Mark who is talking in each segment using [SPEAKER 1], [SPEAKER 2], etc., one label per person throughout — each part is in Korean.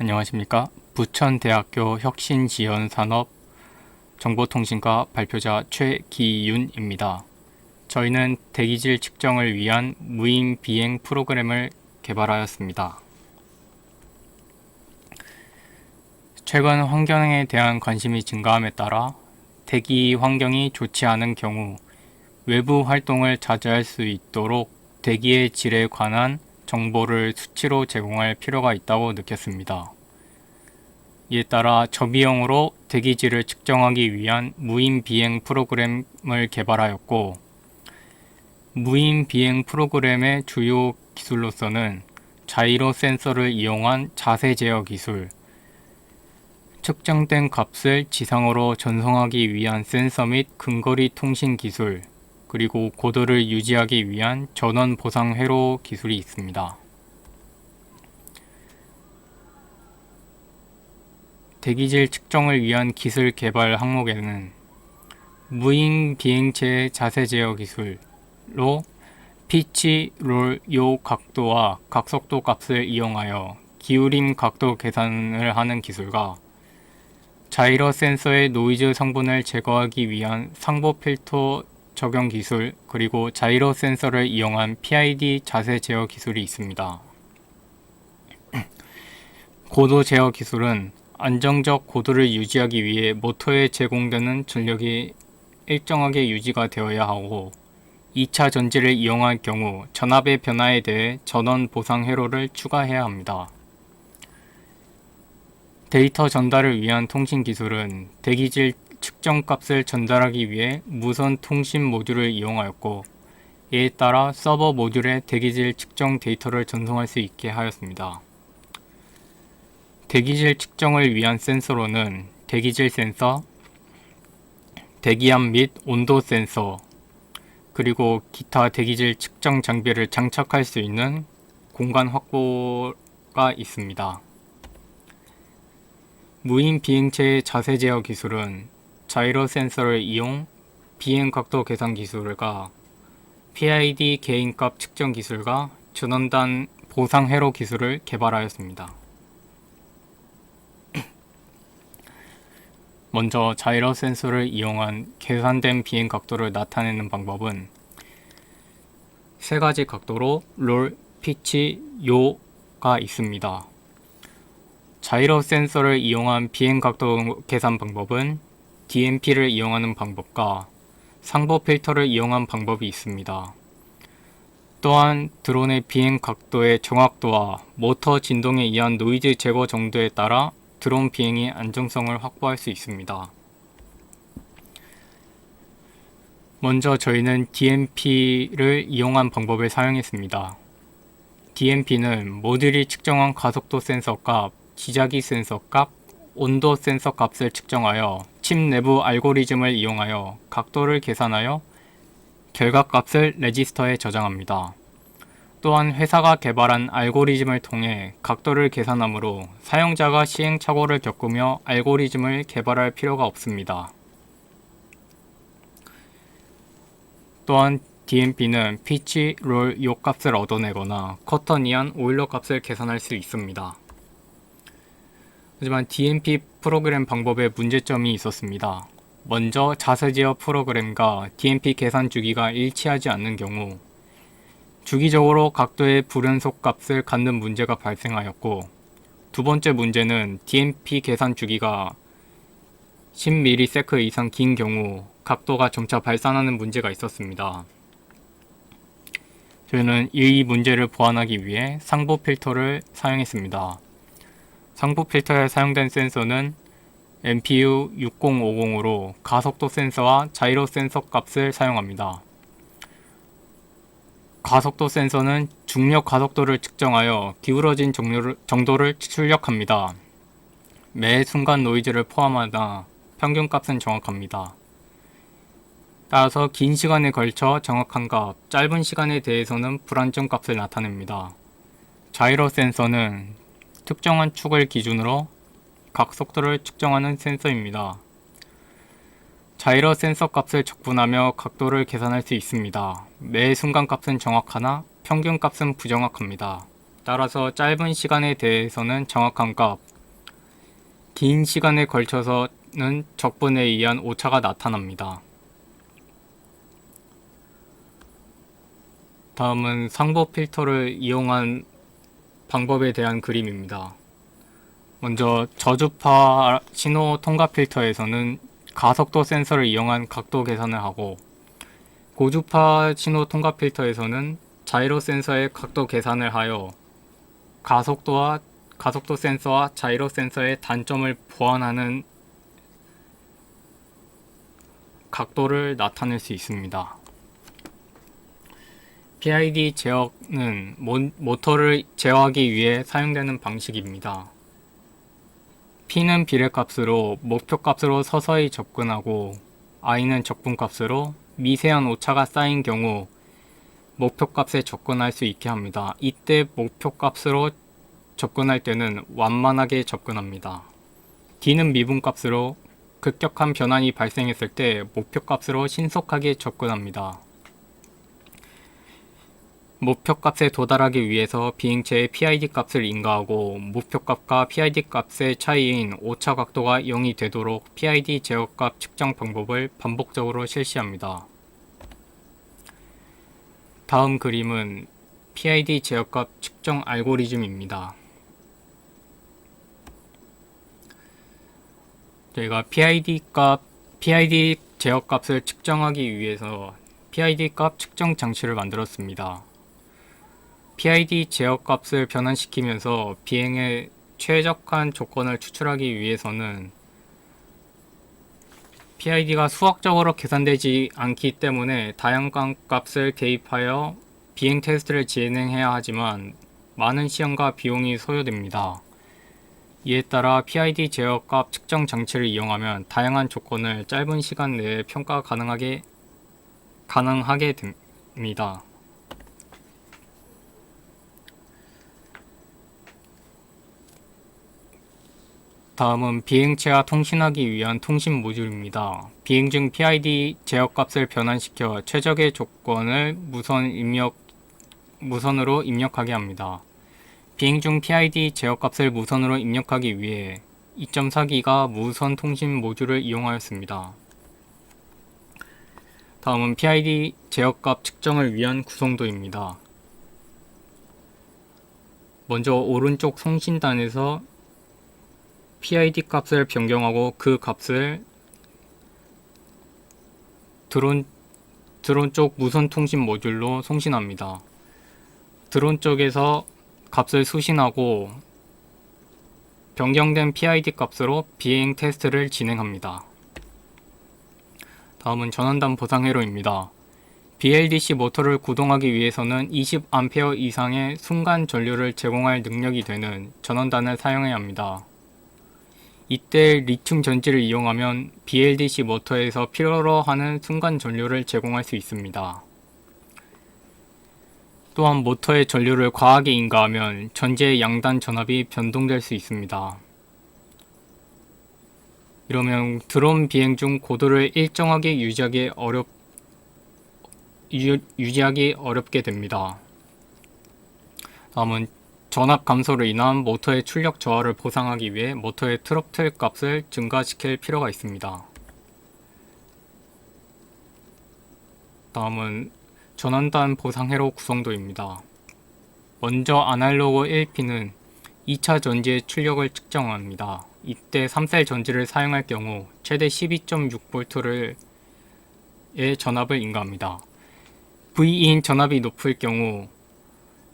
[SPEAKER 1] 안녕하십니까. 부천대학교 혁신지원산업 정보통신과 발표자 최기윤입니다. 저희는 대기질 측정을 위한 무인 비행 프로그램을 개발하였습니다. 최근 환경에 대한 관심이 증가함에 따라 대기 환경이 좋지 않은 경우 외부 활동을 자제할 수 있도록 대기의 질에 관한 정보를 수치로 제공할 필요가 있다고 느꼈습니다. 이에 따라 저비용으로 대기질을 측정하기 위한 무인 비행 프로그램을 개발하였고, 무인 비행 프로그램의 주요 기술로서는 자이로 센서를 이용한 자세 제어 기술, 측정된 값을 지상으로 전송하기 위한 센서 및 근거리 통신 기술, 그리고 고도를 유지하기 위한 전원 보상 회로 기술이 있습니다. 대기질 측정을 위한 기술 개발 항목에는 무인 비행체의 자세 제어 기술로 피치, 롤, 요 각도와 각속도 값을 이용하여 기울임 각도 계산을 하는 기술과 자이로 센서의 노이즈 성분을 제거하기 위한 상보 필터 적용 기술, 그리고 자이로 센서를 이용한 PID 자세 제어 기술이 있습니다. 고도 제어 기술은 안정적 고도를 유지하기 위해 모터에 제공되는 전력이 일정하게 유지가 되어야 하고 2차 전지를 이용할 경우 전압의 변화에 대해 전원 보상 회로를 추가해야 합니다. 데이터 전달을 위한 통신 기술은 대기질 측정 값을 전달하기 위해 무선 통신 모듈을 이용하였고, 이에 따라 서버 모듈에 대기질 측정 데이터를 전송할 수 있게 하였습니다. 대기질 측정을 위한 센서로는 대기질 센서, 대기압 및 온도 센서, 그리고 기타 대기질 측정 장비를 장착할 수 있는 공간 확보가 있습니다. 무인 비행체의 자세 제어 기술은 자이로 센서를 이용 비행 각도 계산 기술과 PID 개인값 측정 기술과 전원단 보상 회로 기술을 개발하였습니다. 먼저 자이로 센서를 이용한 계산된 비행 각도를 나타내는 방법은 세 가지 각도로 롤, 피치, 요가 있습니다. 자이로 센서를 이용한 비행 각도 계산 방법은 DMP를 이용하는 방법과 상보 필터를 이용한 방법이 있습니다. 또한 드론의 비행 각도의 정확도와 모터 진동에 의한 노이즈 제거 정도에 따라 드론 비행의 안정성을 확보할 수 있습니다. 먼저 저희는 DMP를 이용한 방법을 사용했습니다. DMP는 모듈이 측정한 가속도 센서 값, 지자기 센서 값, 온도 센서 값을 측정하여 칩 내부 알고리즘을 이용하여 각도를 계산하여 결과값을 레지스터에 저장합니다. 또한 회사가 개발한 알고리즘을 통해 각도를 계산하므로 사용자가 시행착오를 겪으며 알고리즘을 개발할 필요가 없습니다. 또한 DMP는 피치, 롤, 요 값을 얻어내거나 커터니안, 오일러 값을 계산할 수 있습니다. 하지만 DMP 프로그램 방법에 문제점이 있었습니다. 먼저 자세 제어 프로그램과 DMP 계산 주기가 일치하지 않는 경우 주기적으로 각도의 불연속 값을 갖는 문제가 발생하였고, 두 번째 문제는 DMP 계산 주기가 10ms 이상 긴 경우 각도가 점차 발산하는 문제가 있었습니다. 저희는 이 문제를 보완하기 위해 상보 필터를 사용했습니다. 상보 필터에 사용된 센서는 MPU 6050으로 가속도 센서와 자이로 센서 값을 사용합니다. 가속도 센서는 중력 가속도를 측정하여 기울어진 정도를 출력합니다. 매 순간 노이즈를 포함하다 평균값은 정확합니다. 따라서 긴 시간에 걸쳐 정확한 값, 짧은 시간에 대해서는 불안정 값을 나타냅니다. 자이로 센서는 특정한 축을 기준으로 각속도를 측정하는 센서입니다. 자이로 센서 값을 적분하며 각도를 계산할 수 있습니다. 매 순간 값은 정확하나 평균 값은 부정확합니다. 따라서 짧은 시간에 대해서는 정확한 값, 긴 시간에 걸쳐서는 적분에 의한 오차가 나타납니다. 다음은 상보 필터를 이용한 방법에 대한 그림입니다. 먼저 저주파 신호 통과 필터에서는 가속도 센서를 이용한 각도 계산을 하고, 고주파 신호 통과 필터에서는 자이로 센서의 각도 계산을 하여 가속도 센서와 자이로 센서의 단점을 보완하는 각도를 나타낼 수 있습니다. PID 제어는 모터를 제어하기 위해 사용되는 방식입니다. P는 비례값으로 목표값으로 서서히 접근하고, I는 적분값으로 미세한 오차가 쌓인 경우 목표값에 접근할 수 있게 합니다. 이때 목표값으로 접근할 때는 완만하게 접근합니다. D는 미분값으로 급격한 변환이 발생했을 때 목표값으로 신속하게 접근합니다. 목표값에 도달하기 위해서 비행체의 PID 값을 인가하고, 목표값과 PID 값의 차이인 오차 각도가 0이 되도록 PID 제어값 측정 방법을 반복적으로 실시합니다. 다음 그림은 PID 제어값 측정 알고리즘입니다. 저희가 PID 제어값을 측정하기 위해서 PID 값 측정 장치를 만들었습니다. PID 제어값을 변환시키면서 비행에 최적한 조건을 추출하기 위해서는 PID가 수학적으로 계산되지 않기 때문에 다양한 값을 대입하여 비행 테스트를 진행해야 하지만 많은 시간과 비용이 소요됩니다. 이에 따라 PID 제어값 측정 장치를 이용하면 다양한 조건을 짧은 시간 내에 평가 가능하게 됩니다. 다음은 비행체와 통신하기 위한 통신 모듈입니다. 비행 중 PID 제어값을 변환시켜 최적의 조건을 무선으로 입력하게 합니다. 비행 중 PID 제어값을 무선으로 입력하기 위해 2.4기가 무선 통신 모듈을 이용하였습니다. 다음은 PID 제어값 측정을 위한 구성도입니다. 먼저 오른쪽 송신단에서 PID 값을 변경하고 그 값을 드론 쪽 무선 통신 모듈로 송신합니다. 드론 쪽에서 값을 수신하고 변경된 PID 값으로 비행 테스트를 진행합니다. 다음은 전원단 보상 회로입니다. BLDC 모터를 구동하기 위해서는 20A 이상의 순간 전류를 제공할 능력이 되는 전원단을 사용해야 합니다. 이때 리튬 전지를 이용하면 BLDC 모터에서 필요로 하는 순간 전류를 제공할 수 있습니다. 또한 모터의 전류를 과하게 인가하면 전지의 양단 전압이 변동될 수 있습니다. 이러면 드론 비행 중 고도를 일정하게 유지하기 어렵게 됩니다. 다음은 전압 감소로 인한 모터의 출력 저하를 보상하기 위해 모터의 트로틀 값을 증가시킬 필요가 있습니다. 다음은 전원단 보상 회로 구성도입니다. 먼저 아날로그 1P는 2차 전지의 출력을 측정합니다. 이때 3셀 전지를 사용할 경우 최대 12.6V의 전압을 인가합니다. V인 전압이 높을 경우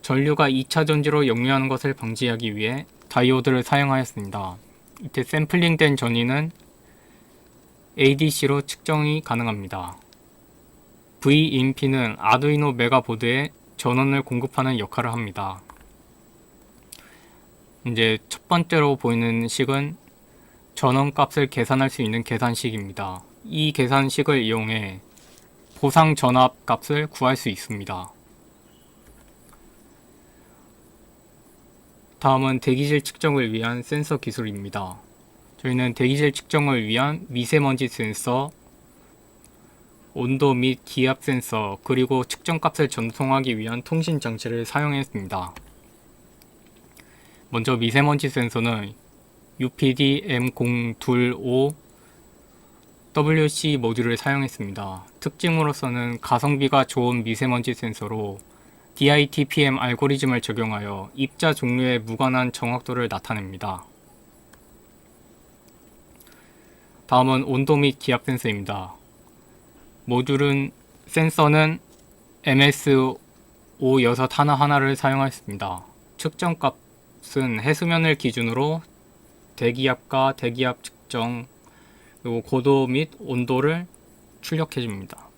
[SPEAKER 1] 전류가 2차 전지로 역류하는 것을 방지하기 위해 다이오드를 사용하였습니다. 이때 샘플링된 전위는 ADC로 측정이 가능합니다. V인P는 아두이노 메가보드에 전원을 공급하는 역할을 합니다. 이제 첫 번째로 보이는 식은 전원값을 계산할 수 있는 계산식입니다. 이 계산식을 이용해 보상 전압 값을 구할 수 있습니다. 다음은 대기질 측정을 위한 센서 기술입니다. 저희는 대기질 측정을 위한 미세먼지 센서, 온도 및 기압 센서, 그리고 측정값을 전송하기 위한 통신 장치를 사용했습니다. 먼저 미세먼지 센서는 UPD-M025 WC 모듈을 사용했습니다. 특징으로서는 가성비가 좋은 미세먼지 센서로 DITPM 알고리즘을 적용하여 입자 종류에 무관한 정확도를 나타냅니다. 다음은 온도 및 기압 센서입니다. 센서는 MS506 하나하나를 사용하였습니다. 측정값은 해수면을 기준으로 대기압과 대기압 측정, 그리고 고도 및 온도를 출력해줍니다.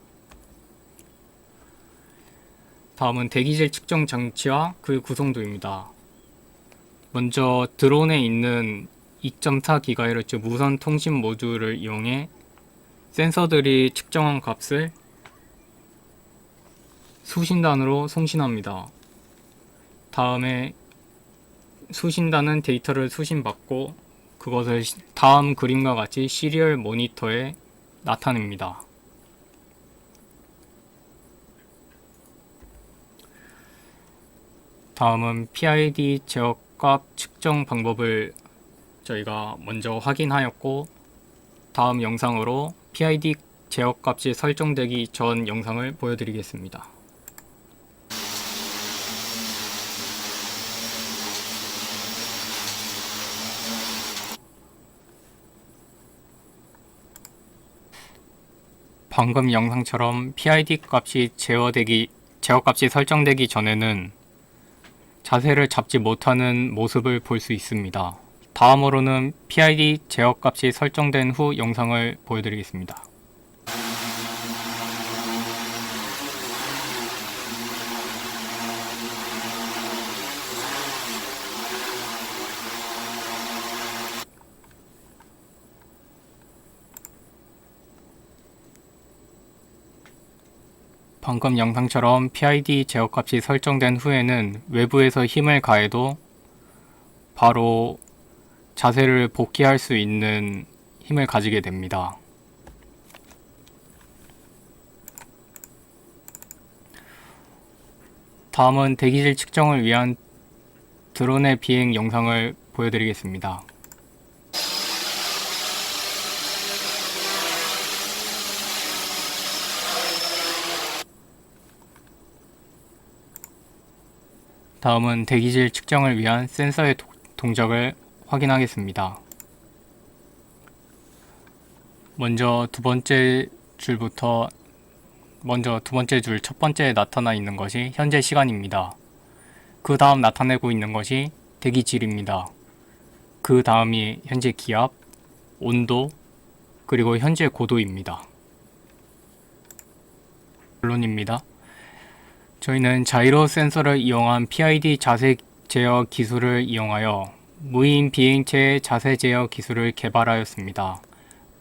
[SPEAKER 1] 다음은 대기질 측정 장치와 그 구성도입니다. 먼저 드론에 있는 2.4GHz 무선 통신 모듈을 이용해 센서들이 측정한 값을 수신단으로 송신합니다. 다음에 수신단은 데이터를 수신받고 그것을 다음 그림과 같이 시리얼 모니터에 나타냅니다. 다음은 PID 제어값 측정 방법을 저희가 먼저 확인하였고, 다음 영상으로 PID 제어값이 설정되기 전 영상을 보여드리겠습니다. 방금 영상처럼 PID 값이 제어값이 설정되기 전에는 자세를 잡지 못하는 모습을 볼 수 있습니다. 다음으로는 PID 제어값이 설정된 후 영상을 보여드리겠습니다. 방금 영상처럼 PID 제어값이 설정된 후에는 외부에서 힘을 가해도 바로 자세를 복귀할 수 있는 힘을 가지게 됩니다. 다음은 대기질 측정을 위한 드론의 비행 영상을 보여드리겠습니다. 다음은 대기질 측정을 위한 센서의 동작을 확인하겠습니다. 먼저 두 번째 줄 첫 번째에 나타나 있는 것이 현재 시간입니다. 그 다음 나타내고 있는 것이 대기질입니다. 그 다음이 현재 기압, 온도, 그리고 현재 고도입니다. 결론입니다. 저희는 자이로 센서를 이용한 PID 자세 제어 기술을 이용하여 무인 비행체의 자세 제어 기술을 개발하였습니다.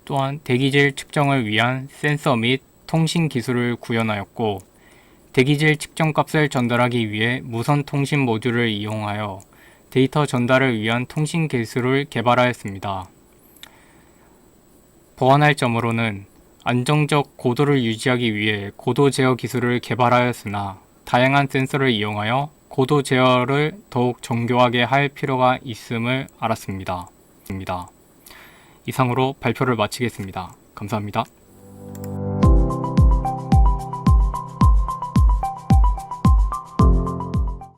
[SPEAKER 1] 또한 대기질 측정을 위한 센서 및 통신 기술을 구현하였고, 대기질 측정 값을 전달하기 위해 무선 통신 모듈을 이용하여 데이터 전달을 위한 통신 기술을 개발하였습니다. 보완할 점으로는 안정적 고도를 유지하기 위해 고도 제어 기술을 개발하였으나 다양한 센서를 이용하여 고도 제어를 더욱 정교하게 할 필요가 있음을 알았습니다. 이상으로 발표를 마치겠습니다. 감사합니다.